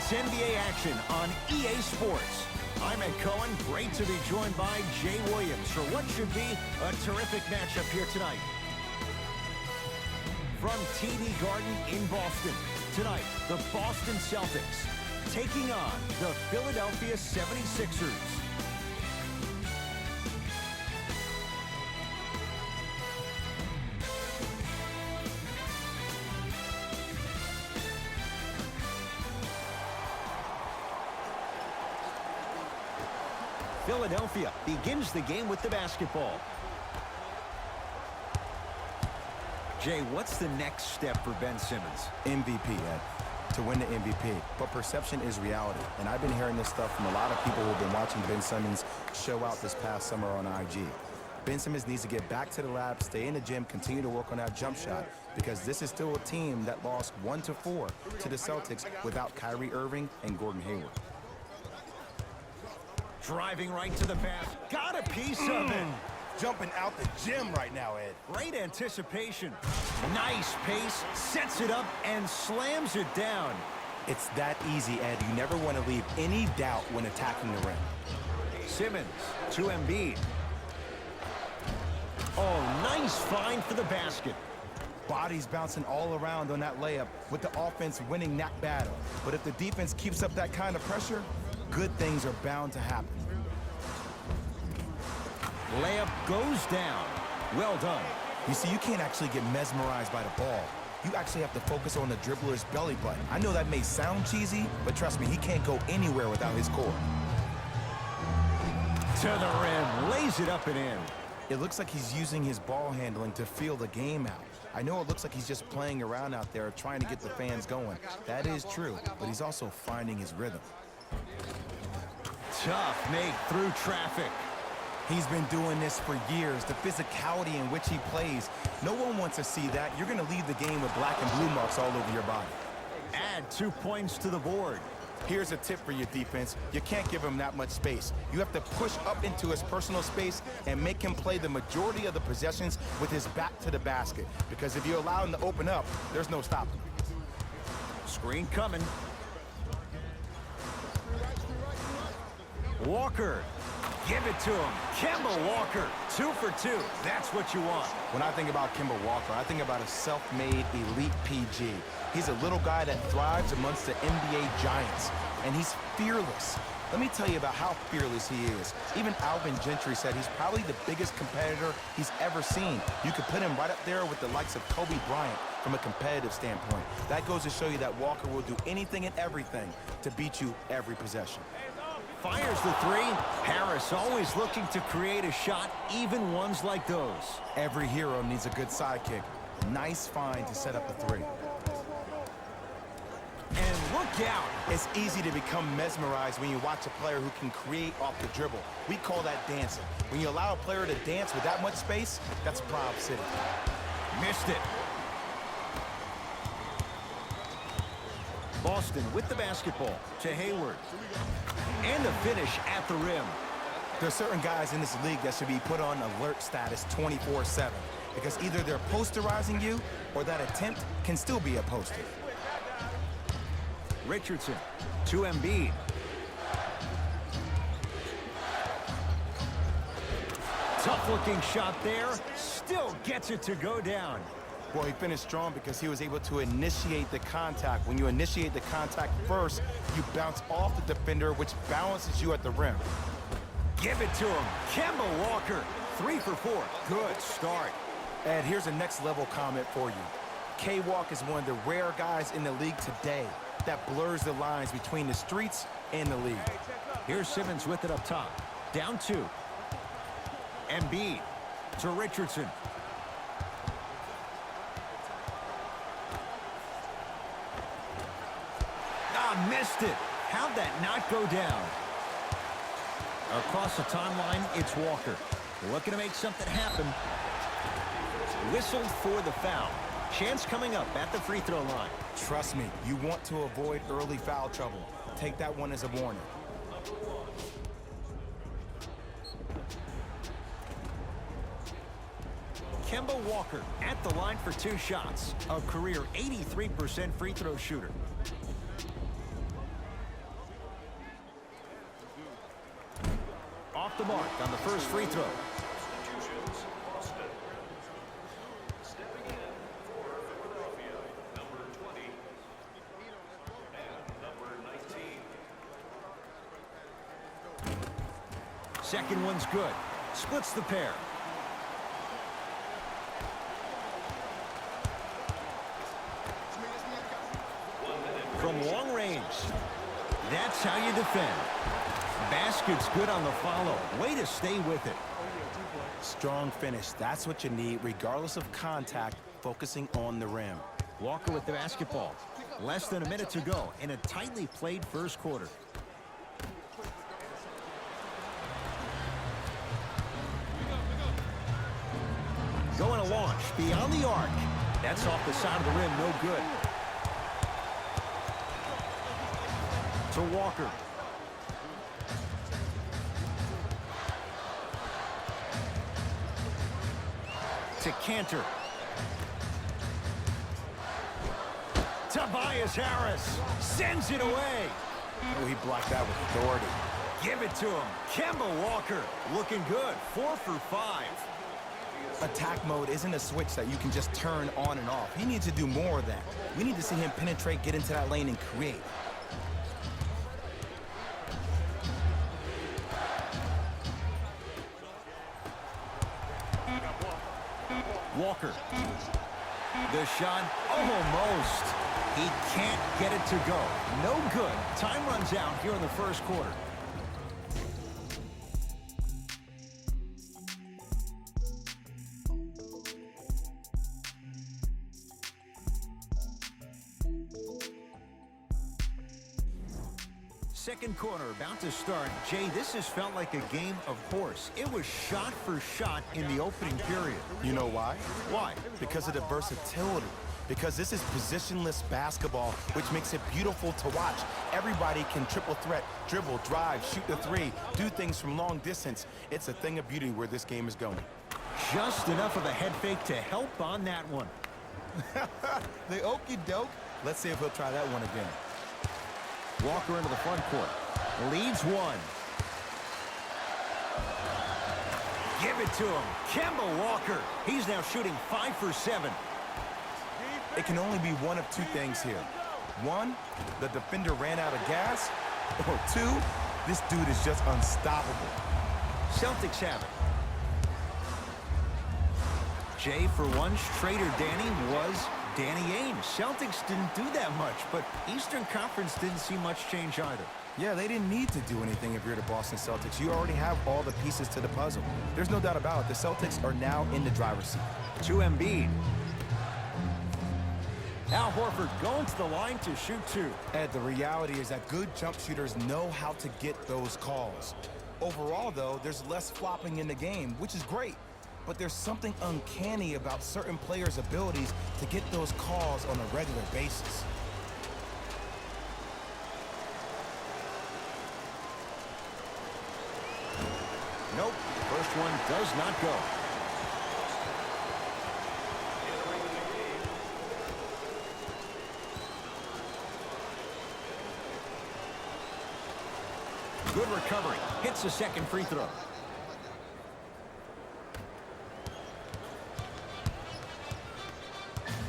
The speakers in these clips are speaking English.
It's NBA action on EA Sports. I'm Ed Cohen. Great to be joined by Jay Williams for what should be a terrific matchup here tonight. From TD Garden in Boston, tonight, the Boston Celtics taking on the Philadelphia 76ers. Philadelphia begins the game with the basketball. Jay, what's the next step for Ben Simmons? MVP, Ed. To win the MVP. But perception is reality. And I've been hearing this stuff from a lot of people who have been watching Ben Simmons show out this past summer on IG. Ben Simmons needs to get back to the lab, stay in the gym, continue to work on that jump shot, because this is still a team that lost 1-4 to the Celtics without Kyrie Irving and Gordon Hayward. Driving right to the basket. Got a piece of it. Jumping out the gym right now, Ed. Great anticipation. Nice pace. Sets it up and slams it down. It's that easy, Ed. You never want to leave any doubt when attacking the rim. Simmons to Embiid. Oh, nice find for the basket. Bodies bouncing all around on that layup with the offense winning that battle. But if the defense keeps up that kind of pressure, good things are bound to happen. Layup goes down. Well done. You see, you can't actually get mesmerized by the ball. You actually have to focus on the dribbler's belly button. I know that may sound cheesy, but trust me, he can't go anywhere without his core. To the rim. Lays it up and in. It looks like he's using his ball handling to feel the game out. I know it looks like he's just playing around out there trying to get the fans going. That is true, but he's also finding his rhythm. Tough make through traffic. He's been doing this for years, the physicality in which he plays. No one wants to see that. You're going to leave the game with black and blue marks all over your body. Add 2 points to the board. Here's a tip for your defense. You can't give him that much space. You have to push up into his personal space and make him play the majority of the possessions with his back to the basket. Because if you allow him to open up, there's no stopping. Screen coming. Walker. Give it to him. Kemba Walker, 2 for 2. That's what you want. When I think about Kemba Walker, I think about a self-made elite PG. He's a little guy that thrives amongst the NBA giants, and he's fearless. Let me tell you about how fearless he is. Even Alvin Gentry said he's probably the biggest competitor he's ever seen. You could put him right up there with the likes of Kobe Bryant from a competitive standpoint. That goes to show you that Walker will do anything and everything to beat you every possession. Fires the three. Harris always looking to create a shot, even ones like those. Every hero needs a good sidekick. Nice find to set up a three. And look out. It's easy to become mesmerized when you watch a player who can create off the dribble. We call that dancing. When you allow a player to dance with that much space, that's Prob City. Missed it. Boston with the basketball to Hayward. And a finish at the rim. There's certain guys in this league that should be put on alert status 24/7 because either they're posterizing you or that attempt can still be a poster. Richardson to Embiid. Tough-looking shot there. Still gets it to go down. Well, he finished strong because he was able to initiate the contact. When you initiate the contact first, you bounce off the defender, which balances you at the rim. Give it to him. Kemba Walker, 3 for 4. Good start. Ed, here's a next-level comment for you. K-Walk is one of the rare guys in the league today that blurs the lines between the streets and the league. Here's Simmons with it up top. Down 2. Embiid to Richardson. Missed it. How'd that not go down? Across the timeline, it's Walker. Looking to make something happen. Whistled for the foul. Chance coming up at the free throw line. Trust me, you want to avoid early foul trouble. Take that one as a warning. Kemba Walker at the line for 2 shots. A career 83% free throw shooter. off the mark on the first free throw. Second one's good. Splits the pair. From long range. That's how you defend. Basket's good on the follow. Way to stay with it. Strong finish. That's what you need, regardless of contact, focusing on the rim. Walker with the basketball. Less than a minute to go in a tightly played first quarter. Going to launch beyond the arc. That's off the side of the rim, no good. To Walker. To Cantor. Tobias Harris sends it away. Oh, he blocked that with authority. Give it to him. Kemba Walker looking good. 4 for 5. Attack mode isn't a switch that you can just turn on and off. He needs to do more of that. We need to see him penetrate, get into that lane, and create. Walker. The shot almost. He can't get it to go. No good. Time runs out here in the first quarter. Second quarter about to start. Jay, this has felt like a game of horse. It was shot for shot in the opening period. You know why? Why? Because of the versatility. Because this is positionless basketball, which makes it beautiful to watch. Everybody can triple threat, dribble, drive, shoot the three, do things from long distance. It's a thing of beauty where this game is going. Just enough of a head fake to help on that one. The okey doke. Let's see if he'll try that one again. Walker into the front court. Leads one. Give it to him. Kemba Walker. He's now shooting 5 for 7. It can only be one of two things here. One, the defender ran out of gas. Or two, this dude is just unstoppable. Celtics have it. Jay, for once, Trader Danny was Danny Ainge. Celtics didn't do that much, but Eastern Conference didn't see much change either. Yeah, they didn't need to do anything if you're the Boston Celtics. You already have all the pieces to the puzzle. There's no doubt about it. The Celtics are now in the driver's seat. To Embiid. Al Horford going to the line to shoot 2. Ed, the reality is that good jump shooters know how to get those calls. Overall, though, there's less flopping in the game, which is great. But there's something uncanny about certain players' abilities to get those calls on a regular basis. Nope, first one does not go. Good recovery. Hits the second free throw.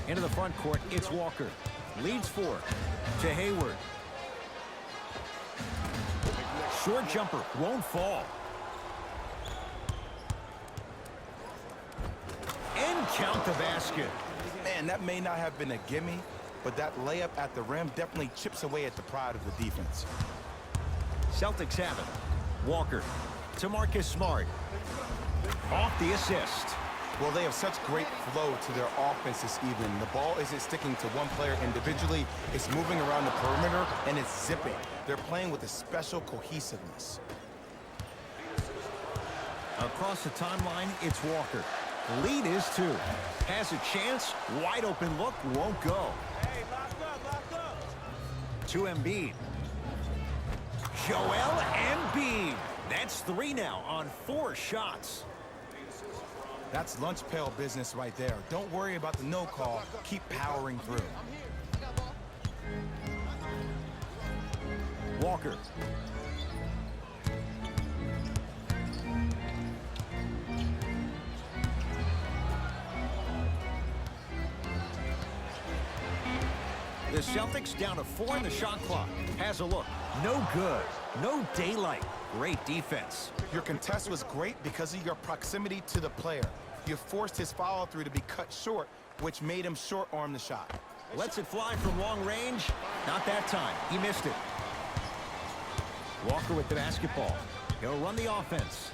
Into the front court, it's Walker. Leads 4 to Hayward. Short jumper, won't fall. And count the basket. Man, that may not have been a gimme, but that layup at the rim definitely chips away at the pride of the defense. Celtics have it. Walker to Marcus Smart. Off the assist. Well, they have such great flow to their offense this evening. The ball isn't sticking to one player individually. It's moving around the perimeter, and it's zipping. They're playing with a special cohesiveness. Across the timeline, it's Walker. Lead is 2. Has a chance. Wide open look. Won't go. Hey, locked up. To Embiid. Joel Embiid. That's 3 now on 4 shots. That's lunch pail business right there. Don't worry about the no call. Keep powering through. Walker. The Celtics down to 4 in the shot clock. Has a look. No good. No daylight. Great defense. Your contest was great because of your proximity to the player. You forced his follow-through to be cut short, which made him short-arm the shot. Lets it fly from long range. Not that time. He missed it. Walker with the basketball. He'll run the offense.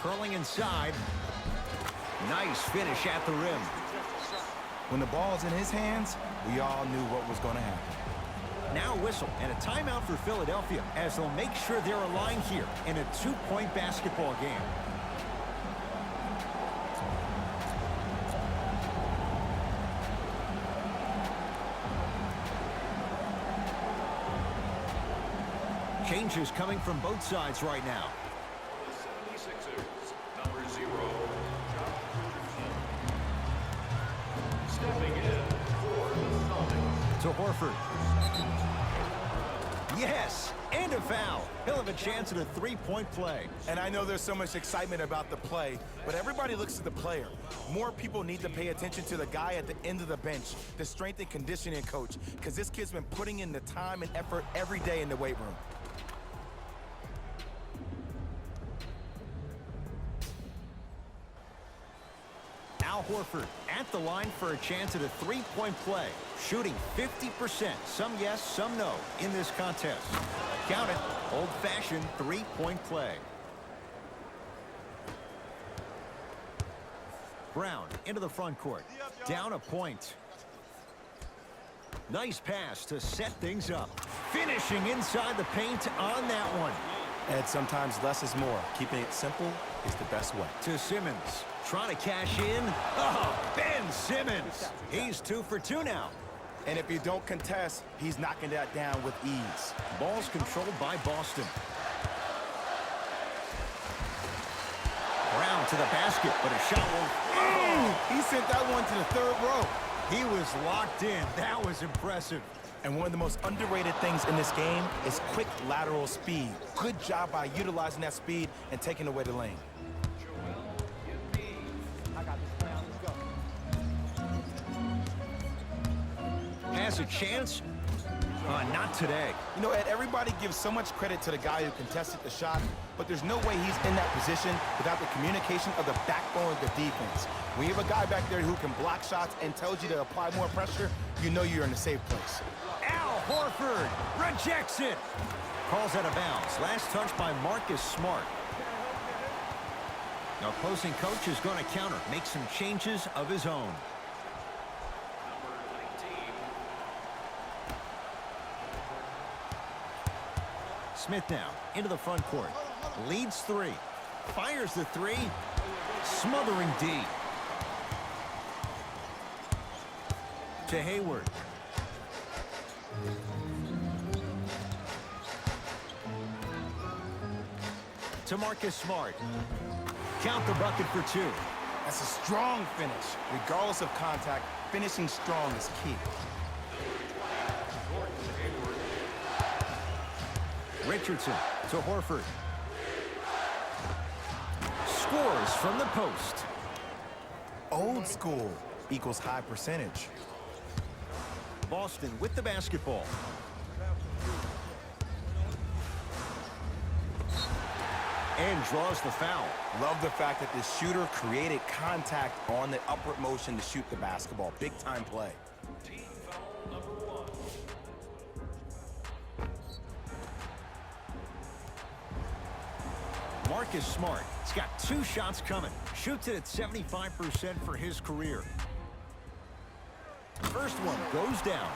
Curling inside. Nice finish at the rim. When the ball's in his hands, we all knew what was going to happen. Now whistle and a timeout for Philadelphia as they'll make sure they're aligned here in a 2-point basketball game. Changes coming from both sides right now. The 76ers, number 0, stepping in for the Celtics. To Horford. Yes, and a foul. He'll have a chance at a 3-point play. And I know there's so much excitement about the play, but everybody looks at the player. More people need to pay attention to the guy at the end of the bench, the strength and conditioning coach, because this kid's been putting in the time and effort every day in the weight room. Al Horford at the line for a chance at a 3-point play. Shooting 50%. Some yes, some no in this contest. Count it. Old-fashioned 3-point play. Brown into the front court. Down a point. Nice pass to set things up. Finishing inside the paint on that one. Ed, sometimes less is more. Keeping it simple is the best way. To Simmons. Trying to cash in. Oh, Ben Simmons. He's 2 for 2 now. And if you don't contest, he's knocking that down with ease. Ball's controlled by Boston. Brown to the basket, but a shot won't. He sent that one to the third row. He was locked in. That was impressive. And one of the most underrated things in this game is quick lateral speed. Good job by utilizing that speed and taking away the lane. Has a chance? Not today. You know, Ed, everybody gives so much credit to the guy who contested the shot, but there's no way he's in that position without the communication of the backbone of the defense. When you have a guy back there who can block shots and tells you to apply more pressure, you know you're in a safe place. Al Horford rejects it. Calls out of bounds. Last touch by Marcus Smart. Now, opposing coach is going to counter, make some changes of his own. Smith now into the front court. Leads 3. Fires the 3. Smothering D. To Hayward. To Marcus Smart. Count the bucket for 2. That's a strong finish. Regardless of contact, finishing strong is key. Richardson to Horford. Scores from the post. Old school equals high percentage. Boston with the basketball. And draws the foul. Love the fact that the shooter created contact on the upward motion to shoot the basketball. Big time play. Team foul number 1. Marcus Smart. He's got 2 shots coming. Shoots it at 75% for his career. First one goes down.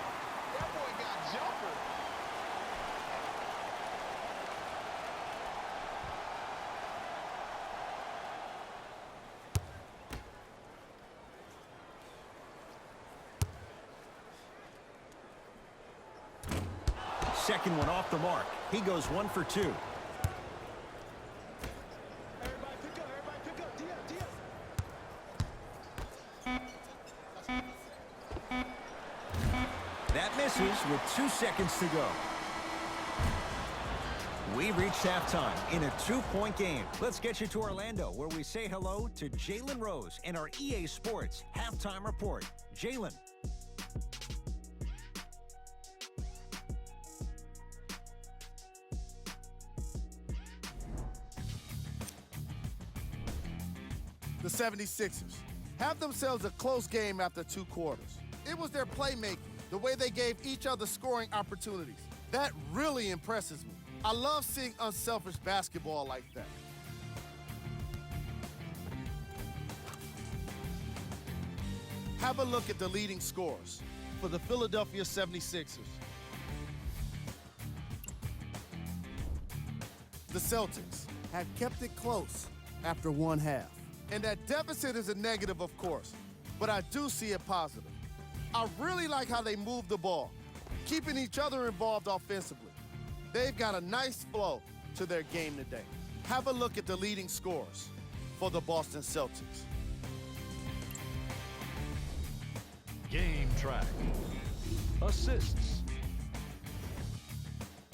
That boy got jumper. Second one off the mark. He goes 1 for 2. Everybody pick up. Everybody pick up. Diaz. That misses with 2 seconds to go. We've reached halftime in a 2-point game. Let's get you to Orlando, where we say hello to Jalen Rose in our EA Sports Halftime Report. Jalen. 76ers have themselves a close game after 2 quarters. It was their playmaking, the way they gave each other scoring opportunities. That really impresses me. I love seeing unselfish basketball like that. Have a look at the leading scorers for the Philadelphia 76ers. The Celtics have kept it close after 1 half. And that deficit is a negative, of course, but I do see it positive. I really like how they move the ball, keeping each other involved offensively. They've got a nice flow to their game today. Have a look at the leading scorers for the Boston Celtics. Game track. Assists.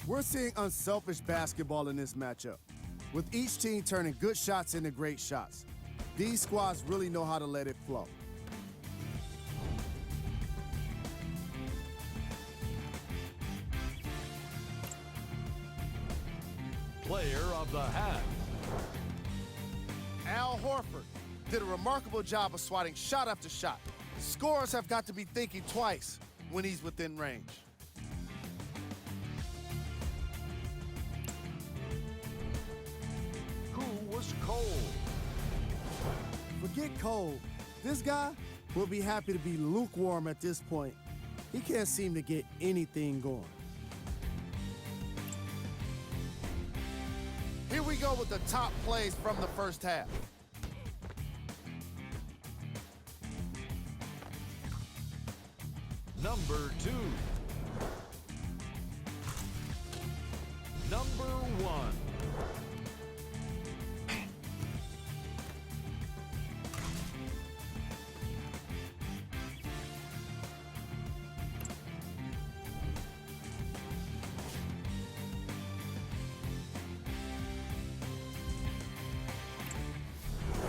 We're seeing unselfish basketball in this matchup, with each team turning good shots into great shots. These squads really know how to let it flow. Player of the half. Al Horford did a remarkable job of swatting shot after shot. Scorers have got to be thinking twice when he's within range. Who was cold? Forget cold. This guy will be happy to be lukewarm at this point. He can't seem to get anything going. Here we go with the top plays from the first half. Number 2. Number 1.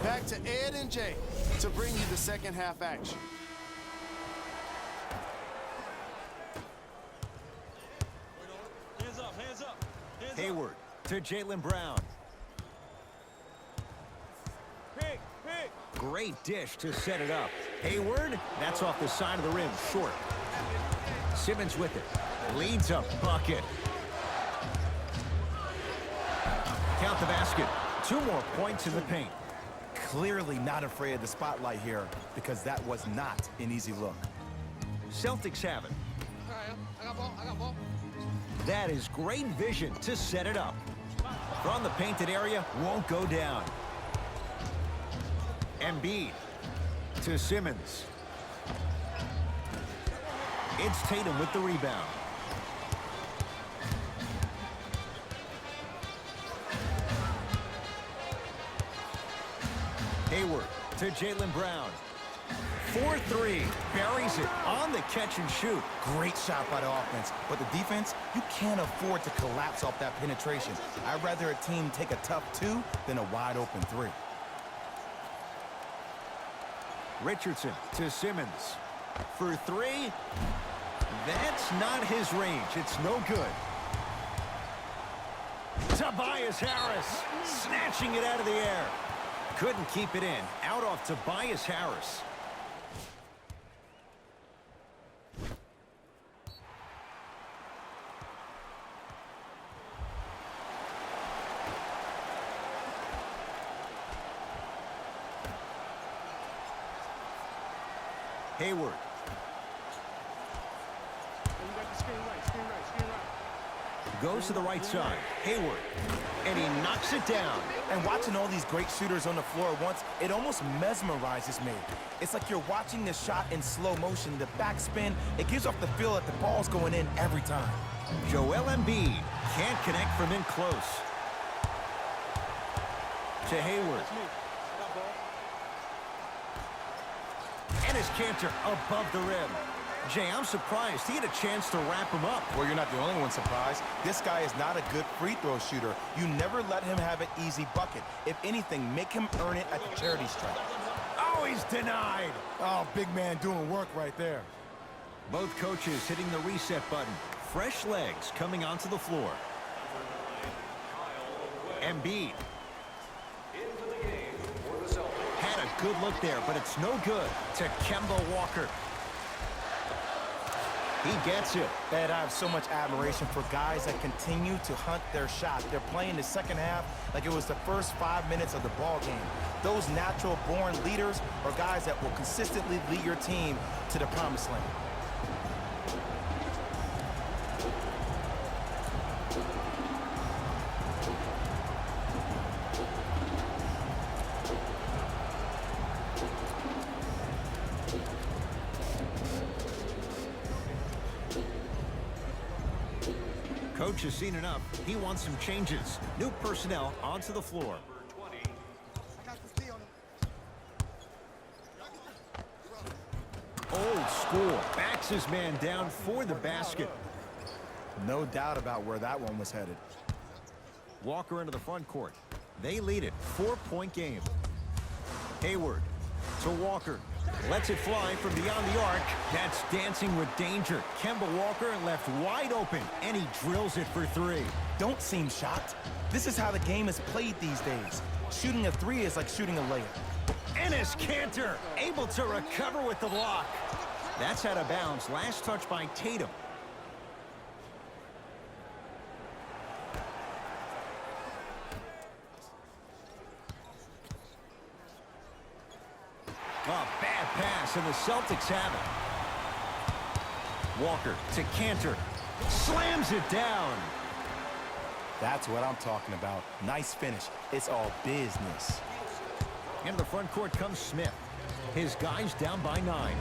Back to Ed and Jay to bring you the second half action. Hands up, hands up. Hands Hayward to Jaylen Brown. Pick, pick. Great dish to set it up. Hayward, that's off the side of the rim, short. Simmons with it. Leads a bucket. Count the basket. 2 more points in the paint. Clearly not afraid of the spotlight here because that was not an easy look. Celtics have it. All right, I got ball, I got ball. That is great vision to set it up. From the painted area, won't go down. Embiid to Simmons. It's Tatum with the rebound. Hayward to Jaylen Brown. 4-3, buries it on the catch and shoot. Great shot by the offense, but the defense, you can't afford to collapse off that penetration. I'd rather a team take a tough 2 than a wide open 3. Richardson to Simmons. For 3, that's not his range. It's no good. Tobias Harris, snatching it out of the air. Couldn't keep it in. Out off Tobias Harris. Hayward. You got the screen right, screen right, screen right. Goes to the right side. Hayward. And he knocks it down. And watching all these great shooters on the floor at once, it almost mesmerizes me. It's like you're watching the shot in slow motion, the backspin. It gives off the feel that the ball's going in every time. Joel Embiid can't connect from in close. To Hayward. That's me. Got ball. And his canter above the rim. Jay, I'm surprised he had a chance to wrap him up. Well, you're not the only one surprised. This guy is not a good free throw shooter. You never let him have an easy bucket. If anything, make him earn it at the charity stripe. Oh, he's denied. Oh, big man doing work right there. Both coaches hitting the reset button. Fresh legs coming onto the floor. Embiid Into the game for the Celtics. had a good look there, but it's no good to Kemba Walker. He gets it. Ed, I have so much admiration for guys that continue to hunt their shot. They're playing the second half like it was the first 5 minutes of the ball game. Those natural-born leaders are guys that will consistently lead your team to the promised land. Coach has seen enough. He wants some changes. New personnel onto the floor. Old school. Backs his man down for the basket. No doubt about where that one was headed. Walker into the front court. They lead it. 4-point game. Hayward to Walker. Lets it fly from beyond the arc. That's dancing with danger. Kemba Walker left wide open, and he drills it for three. Don't seem shocked. This is how the game is played these days. Shooting a three is like shooting a layup. Enes Kanter able to recover with the block. That's out of bounds. Last touch by Tatum. Oh, bad pass, and the Celtics have it. Walker to Kanter. Slams it down. That's what I'm talking about. Nice finish. It's all business. Into the front court comes Smith. His guys down by 9.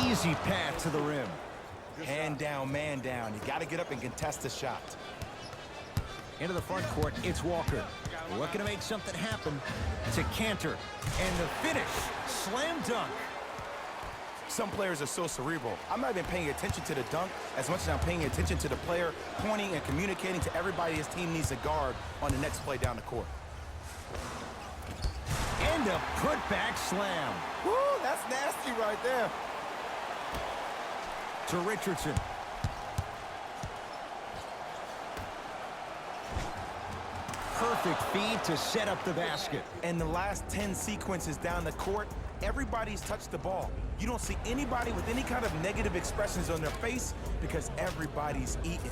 Easy path to the rim. Hand down, man down. You got to get up and contest the shot. Into the front court, it's Walker. Looking to make something happen to Kanter. And the finish, slam dunk. Some players are so cerebral. I'm not even paying attention to the dunk as much as I'm paying attention to the player pointing and communicating to everybody his team needs to guard on the next play down the court. And a putback slam. Woo, that's nasty right there. To Richardson. Perfect feed to set up the basket. And the last 10 sequences down the court, everybody's touched the ball. You don't see anybody with any kind of negative expressions on their face because everybody's eating.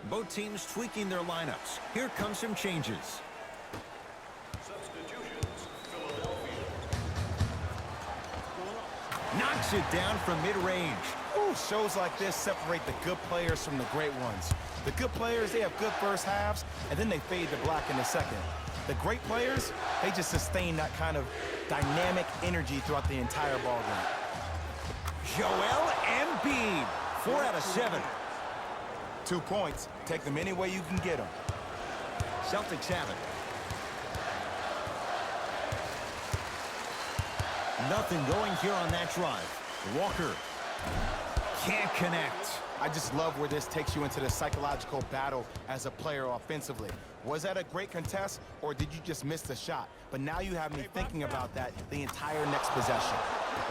Both teams tweaking their lineups. Here come some changes. Knocks it down from mid-range. Ooh, shows like this separate the good players from the great ones. The good players, they have good first halves, and then they fade to black in the second. The great players, they just sustain that kind of dynamic energy throughout the entire ball game. Joel Embiid, 4 out of 7. 2 points. Take them any way you can get them. Celtics have it. Nothing going here on that drive. Walker can't connect. I just love where this takes you into the psychological battle as a player offensively. Was that a great contest, or did you just miss the shot? But now you have me thinking about that the entire next possession.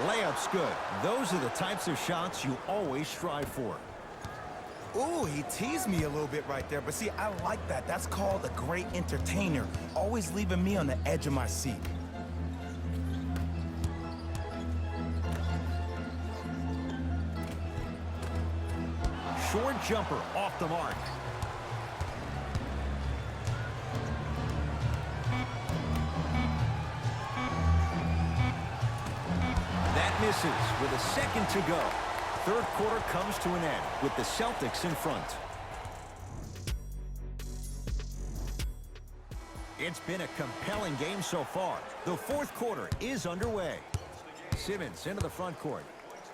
Layup's good. Those are the types of shots you always strive for. Ooh, he teased me a little bit right there. But see, I like that. That's called a great entertainer. Always leaving me on the edge of my seat. Short jumper off the mark. That misses with a second to go. Third quarter comes to an end with the Celtics in front. It's been a compelling game so far. The fourth quarter is underway. Simmons into the front court.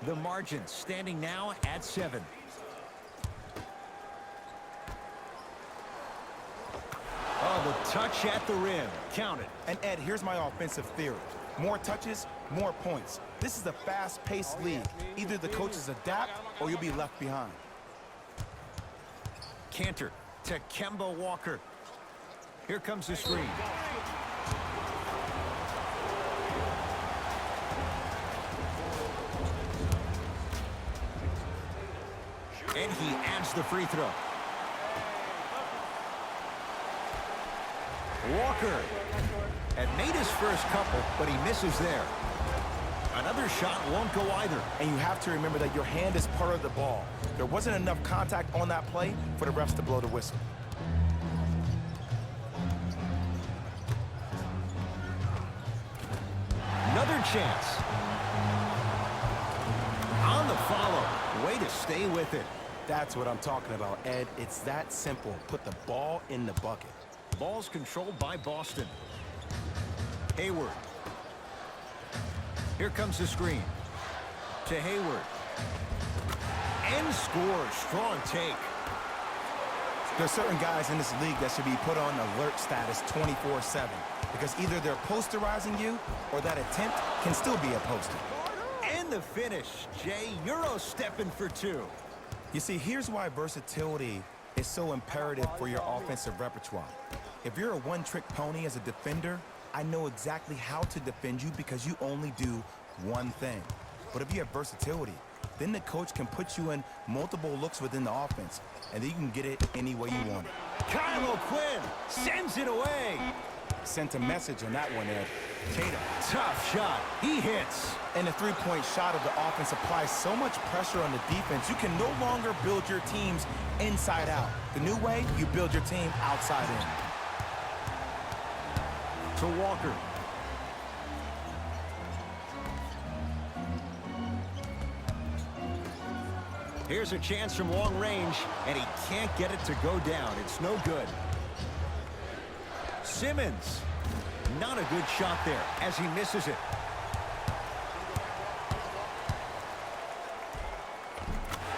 The margin standing now at 7. Oh, the touch at the rim. Count it. And Ed, here's my offensive theory. More touches, more points. This is a fast-paced league. Either the coaches adapt or you'll be left behind. Cantor to Kemba Walker. Here comes the screen. And he adds the free throw. Walker had made his first couple, but he misses there. Another shot won't go either. And you have to remember that your hand is part of the ball. There wasn't enough contact on that play for the refs to blow the whistle. Another chance. On the follow. Way to stay with it. That's what I'm talking about, Ed. It's that simple. Put the ball in the bucket. Ball's controlled by Boston. Hayward. Here comes the screen. To Hayward. And scores. Strong take. There's certain guys in this league that should be put on alert status 24/7 because either they're posterizing you or that attempt can still be a poster. And the finish. Jay, Euro stepping for 2. You see, here's why versatility is so imperative for your offensive repertoire. If you're a one-trick pony as a defender, I know exactly how to defend you because you only do one thing. But if you have versatility, then the coach can put you in multiple looks within the offense, and then you can get it any way you want it. Kyle O'Quinn sends it away. Sent a message on that one, Ed. Tatum, tough shot. He hits. And the three-point shot of the offense applies so much pressure on the defense, you can no longer build your teams inside out. The new way, you build your team outside in. To Walker. Here's a chance from long range, and he can't get it to go down. It's no good. Simmons. Not a good shot there as he misses it.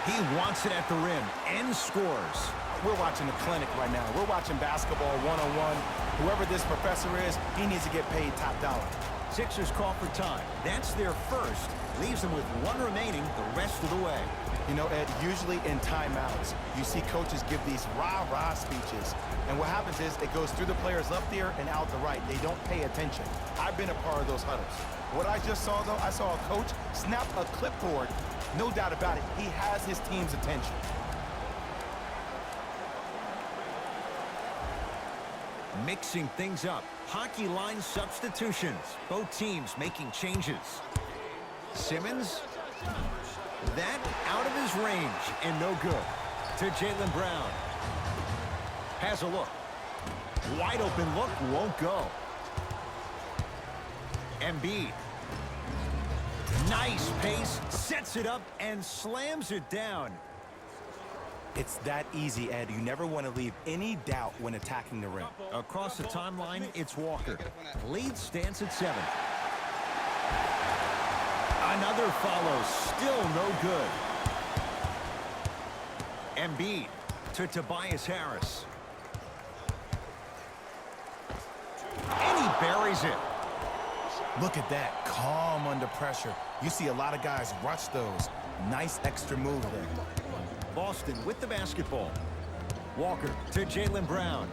He wants it at the rim and scores. We're watching a clinic right now. We're watching basketball one-on-one. Whoever this professor is, he needs to get paid top dollar. Sixers call for time. That's their first. Leaves them with 1 remaining the rest of the way. You know, Ed, usually in timeouts, you see coaches give these rah-rah speeches. And what happens is it goes through the players left ear and out the right. They don't pay attention. I've been a part of those huddles. What I just saw, though, I saw a coach snap a clipboard. No doubt about it, he has his team's attention. Mixing things up. Hockey line substitutions. Both teams making changes. Simmons. That out of his range and no good. To Jaylen Brown. Has a look. Wide open look won't go. Embiid. Nice pace. Sets it up and slams it down. It's that easy, Ed. You never want to leave any doubt when attacking the rim. Across the timeline, it's Walker. Lead stands at 7. Another follow, still no good. Embiid to Tobias Harris. And he buries it. Look at that, calm under pressure. You see a lot of guys rush those. Nice extra move there. Boston with the basketball. Walker to Jaylen Brown.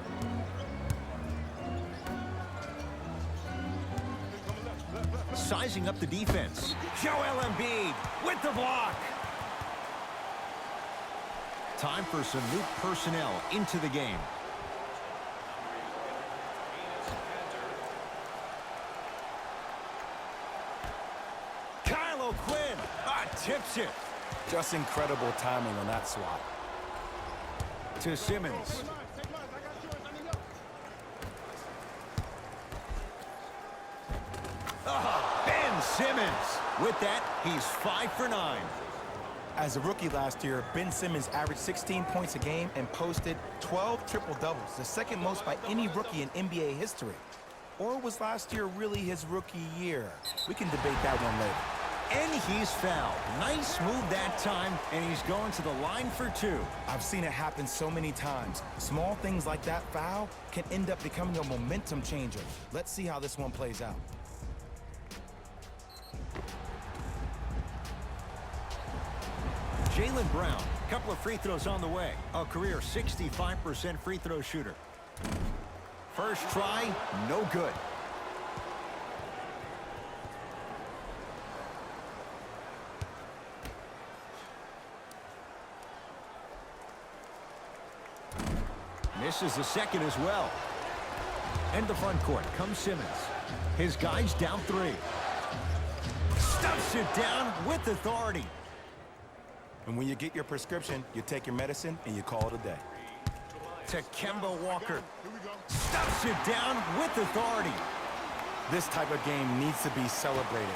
Sizing up the defense. Joel Embiid with the block. Time for some new personnel into the game. Kyle O'Quinn tips it. Just incredible timing on that swat. To Simmons. Ben Simmons. With that, he's 5 for 9. As a rookie last year, Ben Simmons averaged 16 points a game and posted 12 triple-doubles, the second most by any rookie in NBA history. Or was last year really his rookie year? We can debate that one later. And he's fouled. Nice move that time, and he's going to the line for two. I've seen it happen so many times. Small things like that foul can end up becoming a momentum changer. Let's see how this one plays out. Jaylen Brown, couple of free throws on the way. A career 65% free throw shooter. First try, no good. Misses the second as well. And the front court comes Simmons. His guys down three. Stuffs it down with authority. And when you get your prescription, you take your medicine and you call it a day. To Kemba Walker. Here we go. Stuffs it down with authority. This type of game needs to be celebrated.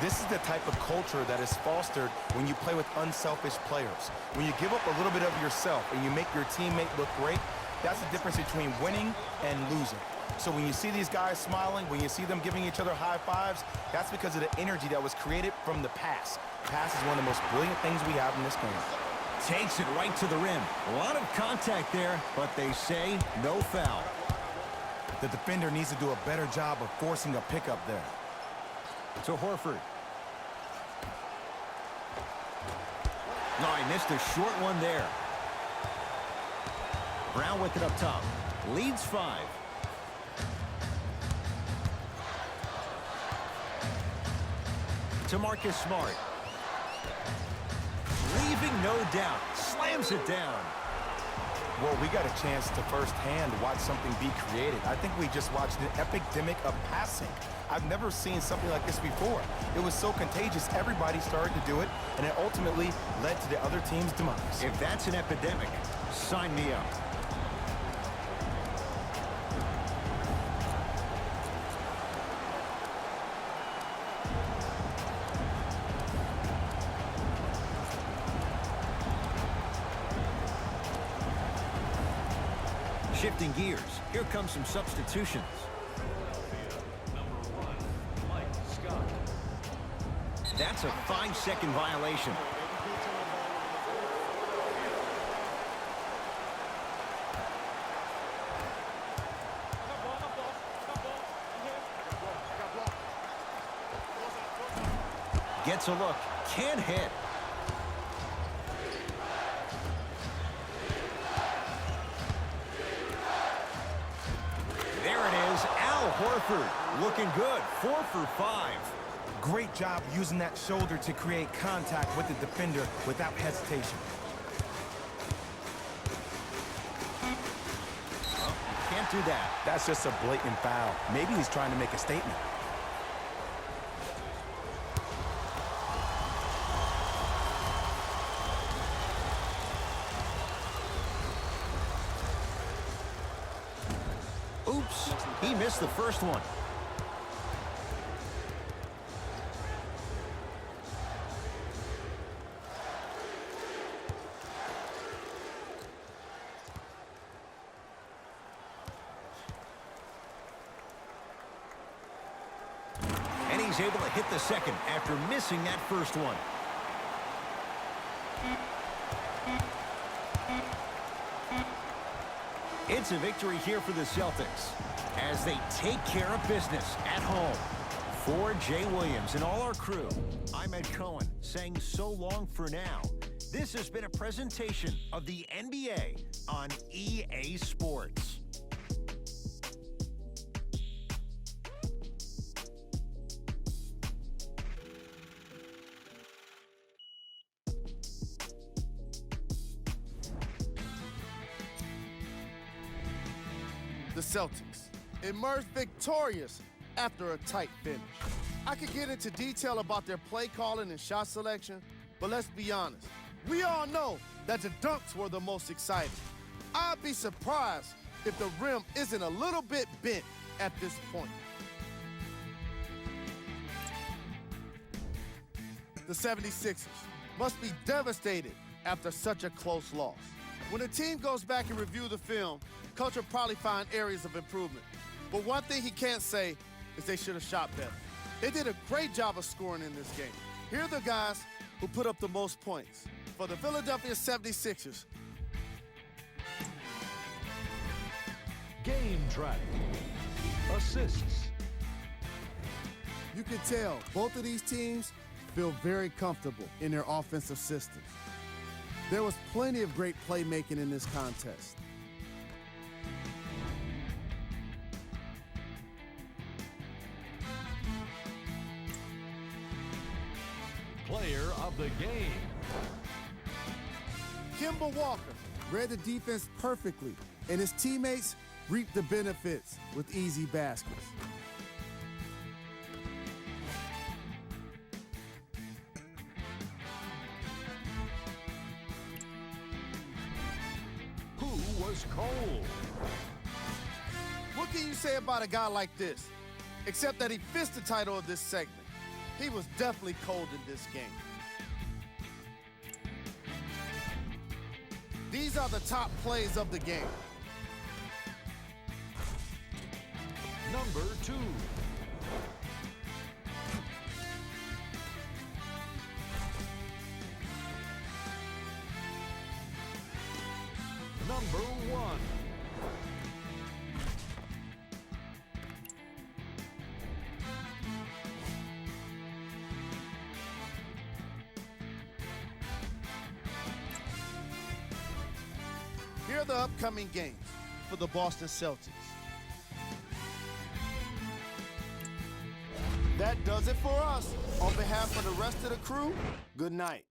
This is the type of culture that is fostered when you play with unselfish players. When you give up a little bit of yourself and you make your teammate look great, that's the difference between winning and losing. So when you see these guys smiling, when you see them giving each other high fives, that's because of the energy that was created from the pass. Pass is one of the most brilliant things we have in this game. Takes it right to the rim. A lot of contact there, but they say no foul. The defender needs to do a better job of forcing a pickup there. To Horford. No, he missed a short one there. Brown with it up top. Leads 5. To Marcus Smart. Leaving no doubt. Slams it down. Well, we got a chance to firsthand watch something be created. I think we just watched an epidemic of passing. I've never seen something like this before. It was so contagious, everybody started to do it, and it ultimately led to the other team's demise. If that's an epidemic, sign me up. Shifting gears, here comes some substitutions. Number 1, Mike Scott. That's a 5-second violation. Gets a look, can't hit. There it is, Al Horford, looking good, 4 for 5. Great job using that shoulder to create contact with the defender without hesitation. Oh, can't do that. That's just a blatant foul. Maybe he's trying to make a statement. Oops, he missed the first one. And he's able to hit the second after missing that first one. It's a victory here for the Celtics as they take care of business at home. For Jay Williams and all our crew, I'm Ed Cohen saying so long for now. This has been a presentation of the NBA on EA Sports. The Celtics emerged victorious after a tight finish. I could get into detail about their play calling and shot selection, but let's be honest. We all know that the dunks were the most exciting. I'd be surprised if the rim isn't a little bit bent at this point. The 76ers must be devastated after such a close loss. When the team goes back and review the film, coach will probably find areas of improvement. But one thing he can't say is they should have shot better. They did a great job of scoring in this game. Here are the guys who put up the most points. For the Philadelphia 76ers, Game track. Assists. you can tell both of these teams feel very comfortable in their offensive systems. There was plenty of great playmaking in this contest. Player of the game. Kemba Walker read the defense perfectly, and his teammates reaped the benefits with easy baskets. Who was cold? What can you say about a guy like this? Except that he fits the title of this segment. He was definitely cold in this game. These are the top plays of the game. Number 2. Number 1. Here are the upcoming games for the Boston Celtics. That does it for us. On behalf of the rest of the crew, good night.